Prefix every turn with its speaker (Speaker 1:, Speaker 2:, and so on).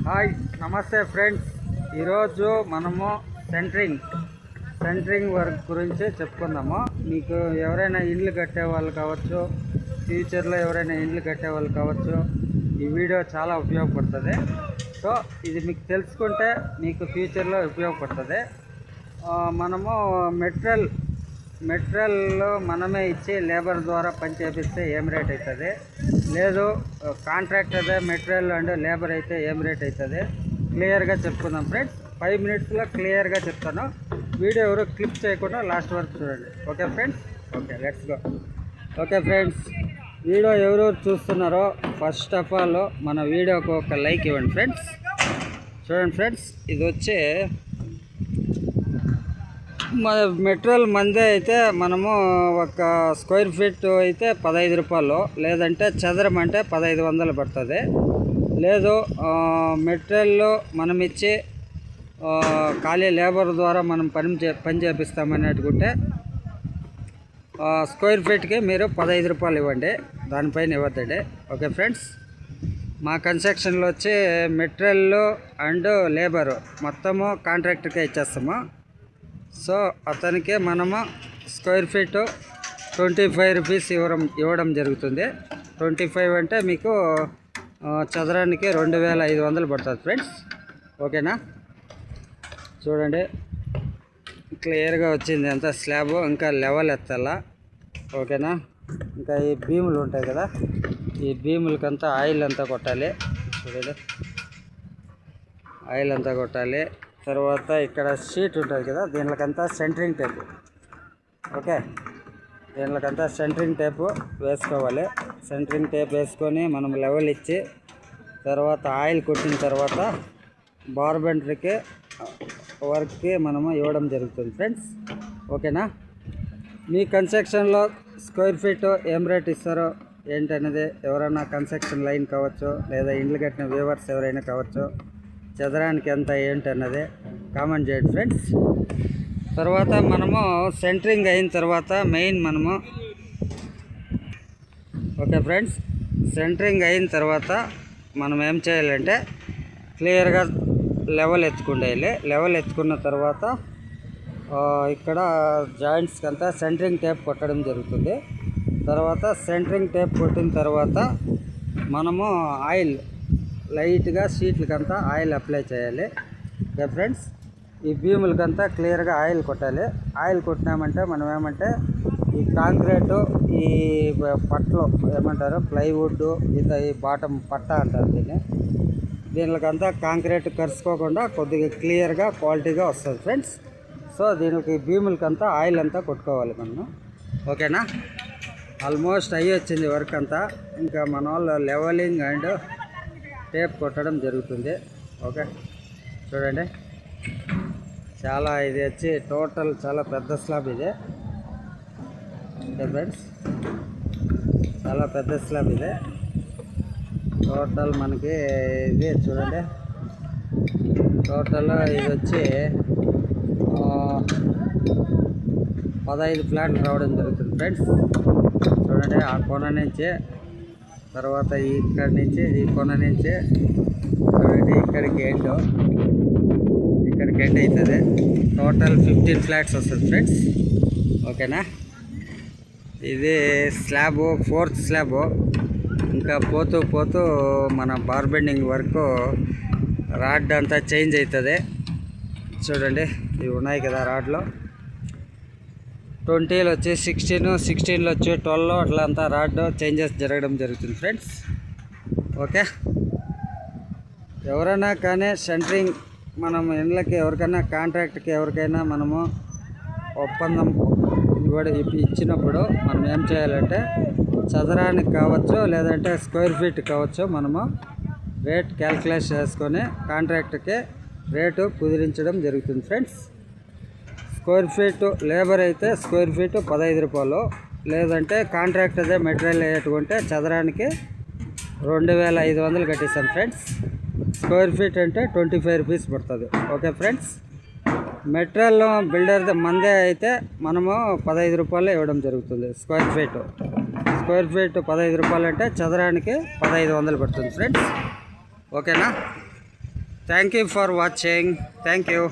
Speaker 1: Hi నమస్తే friends, ఈరోజు మనము సెంటరింగ్ వర్క్ గురించి చెప్పుకుందాము. మీకు ఎవరైనా ఇండ్లు కట్టే వాళ్ళు కావచ్చు, ఫ్యూచర్లో ఎవరైనా ఇండ్లు కట్టే వాళ్ళు కావచ్చు, ఈ వీడియో చాలా ఉపయోగపడుతుంది. సో ఇది మీకు తెలుసుకుంటే మీకు ఫ్యూచర్లో ఉపయోగపడుతుంది. మనము మెటీరియల్లో మనమే ఇచ్చి లేబర్ ద్వారా పని చేపిస్తే ఏం రేట్ అవుతుంది, లేదు కాంట్రాక్టర్దే మెటీరియల్ అండ్ లేబర్ అయితే ఏం రేట్ అవుతుంది క్లియర్గా చెప్పుకుందాం ఫ్రెండ్స్. 5 minutesలో క్లియర్గా చెప్తాను. వీడియో ఎవరు క్లిప్ చేయకుండా లాస్ట్ వరకు చూడండి. Okay friends, okay let's go. Okay friends, video ఎవరెవరు చూస్తున్నారో ఫస్ట్ ఆఫ్ ఆల్ మన వీడియోకి ఒక లైక్ ఇవ్వండి ఫ్రెండ్స్. చూడండి ఫ్రెండ్స్, ఇది వచ్చి మన మెటీరియల్ మందే అయితే మనము ఒక స్క్వేర్ ఫీట్ అయితే 15 రూపాయలు, లేదంటే చదరం అంటే 1500 పడుతుంది. లేదు మెటీరియల్ మనం ఇచ్చి ఖాళీ లేబర్ ద్వారా మనం పని చేపిస్తామనేట్టుకుంటే స్క్వేర్ ఫీట్కి మీరు 15 రూపాయలు ఇవ్వండి, దానిపైన ఇవ్వద్దండి. ఓకే ఫ్రెండ్స్, మా కన్స్ట్రక్షన్లో వచ్చి మెటీరియల్ అండ్ లేబరు మొత్తము కాంట్రాక్టర్కే ఇచ్చేస్తాము. సో అతనికి మనము స్క్వేర్ ఫీట్ 25 రూపీస్ ఇవ్వడం జరుగుతుంది. 25 అంటే మీకు చదరానికి 2500 పడుతుంది ఫ్రెండ్స్. ఓకేనా, చూడండి క్లియర్గా వచ్చింది. అంతా స్లాబ్ ఇంకా లెవెల్ ఎత్తాలా. ఓకేనా, ఇంకా ఈ భీములు ఉంటాయి కదా, ఈ భీములకంతా ఆయిల్ అంతా కొట్టాలి. చూడండి, ఆయిల్ అంతా కొట్టాలి. తర్వాత ఇక్కడ షీట్ ఉంటుంది కదా, దీనికంతా సెంటరింగ్ టేపు. ఓకే, దీనికంతా సెంటరింగ్ టేపు వేసుకోవాలి. సెంటరింగ్ టేప్ వేసుకొని మనం లెవెల్ ఇచ్చి తర్వాత ఆయిల్ కొట్టిన తర్వాత బార్బెండర్కి వర్క్కి మనము ఇవ్వడం జరుగుతుంది ఫ్రెండ్స్. ఓకేనా, మీ కన్స్ట్రక్షన్లో స్క్వేర్ ఫీట్ ఏం రేట్ ఇస్తారో ఏంటనేది ఎవరైనా కన్స్ట్రక్షన్ లైన్ కావచ్చు, లేదా ఇండ్లు కట్టిన వ్యూవర్స్ ఎవరైనా కావచ్చు, చదరానికి ఎంత ఏంటన్నది కామెంట్ చేయండి ఫ్రెండ్స్. తర్వాత మనము సెంటరింగ్ అయిన తర్వాత మెయిన్ మనము ఓకే ఫ్రెండ్స్, సెంటరింగ్ అయిన తర్వాత మనం ఏం చేయాలంటే క్లియర్గా లెవెల్ ఎత్తుకుండేయాలి. లెవెల్ ఎత్తుకున్న తర్వాత ఇక్కడ జాయింట్స్కి అంతా సెంటరింగ్ టేప్ కొట్టడం జరుగుతుంది. తర్వాత సెంటరింగ్ టేప్ కొట్టిన తర్వాత మనము ఆయిల్ లైట్గా షీట్లకంతా ఆయిల్ అప్లై చేయాలి. ఓకే ఫ్రెండ్స్, ఈ భీములకంతా క్లియర్గా ఆయిల్ కొట్టాలి. ఆయిల్ కొట్టినామంటే మనం ఏమంటే ఈ కాంక్రీటు, ఈ పట్లు ఏమంటారు ప్లైవుడ్, ఈ బాటమ్ పట్ట అంటారు దీనికంతా కాంక్రీట్ కరుచుకోకుండా కొద్దిగా క్లియర్గా క్వాలిటీగా వస్తుంది ఫ్రెండ్స్. సో దీనికి భీములకంతా ఆయిల్ అంతా కొట్టుకోవాలి మనము. ఓకేనా, ఆల్మోస్ట్ అయ్యి వచ్చింది వర్క్ అంతా. ఇంకా మన వాళ్ళు లెవెలింగ్ అండ్ టేప్ కొట్టడం జరుగుతుంది. ఓకే, చూడండి చాలా ఇది వచ్చి టోటల్ చాలా పెద్ద స్లాబ్ ఇది. ఓకే ఫ్రెండ్స్, చాలా పెద్ద స్లాబ్ ఇది. టోటల్ మనకి ఇది చూడండి, టోటల్ ఇది వచ్చి 15 ఫ్లాట్లు రావడం జరుగుతుంది ఫ్రెండ్స్. చూడండి, ఆ కొన నుంచి తర్వాత ఇక్కడి నుంచి ఈ కొన నుంచి ఇక్కడికి ఎండ్ అవుతుంది. టోటల్ 15 ఫ్లాట్స్ వస్తుంది ఫ్రెండ్స్. ఓకేనా, ఇది స్లాబ్ 4th స్లాబ్. ఇంకా పోతూ మన బార్బెండింగ్ వర్క్ రాడ్ అంతా చేంజ్ అవుతుంది. చూడండి, ఇవి ఉన్నాయి కదా రాడ్లో 20లో వచ్చి 16లో వచ్చి 12 అట్లా అంతా రాడ్ చేంజెస్ జరగడం జరుగుతుంది ఫ్రెండ్స్. ఓకే, ఎవరైనా కానీ సెంటరింగ్ మనం ఇండ్లకి ఎవరికైనా కాంట్రాక్ట్కి ఎవరికైనా మనము ఒప్పందం ఇచ్చినప్పుడు మనం ఏం చేయాలంటే చదరానికి కావచ్చు, లేదంటే స్క్వేర్ ఫీట్ కావచ్చు, మనము రేట్ క్యాల్కులేట్ చేసుకొని కాంట్రాక్ట్కి రేటు కుదిరించడం జరుగుతుంది ఫ్రెండ్స్. స్క్వేర్ ఫీట్ లేబర్ అయితే స్క్వేర్ ఫీట్ 15 రూపాయలు, లేదంటే కాంట్రాక్ట్ అదే మెటీరియల్ వేయట్టుకుంటే చదరానికి 2500 కట్టిస్తాం ఫ్రెండ్స్. స్క్వేర్ ఫీట్ అంటే 25 రూపీస్ పడుతుంది. ఓకే ఫ్రెండ్స్, మెటీరియల్ బిల్డర్ మందే అయితే మనము 15 రూపాయలు ఇవ్వడం జరుగుతుంది స్క్వేర్ ఫీట్. స్క్వేర్ ఫీట్ 15 రూపాయలు అంటే చదరానికి 1500 పడుతుంది ఫ్రెండ్స్. ఓకేనా? Thank you for watching. Thank you.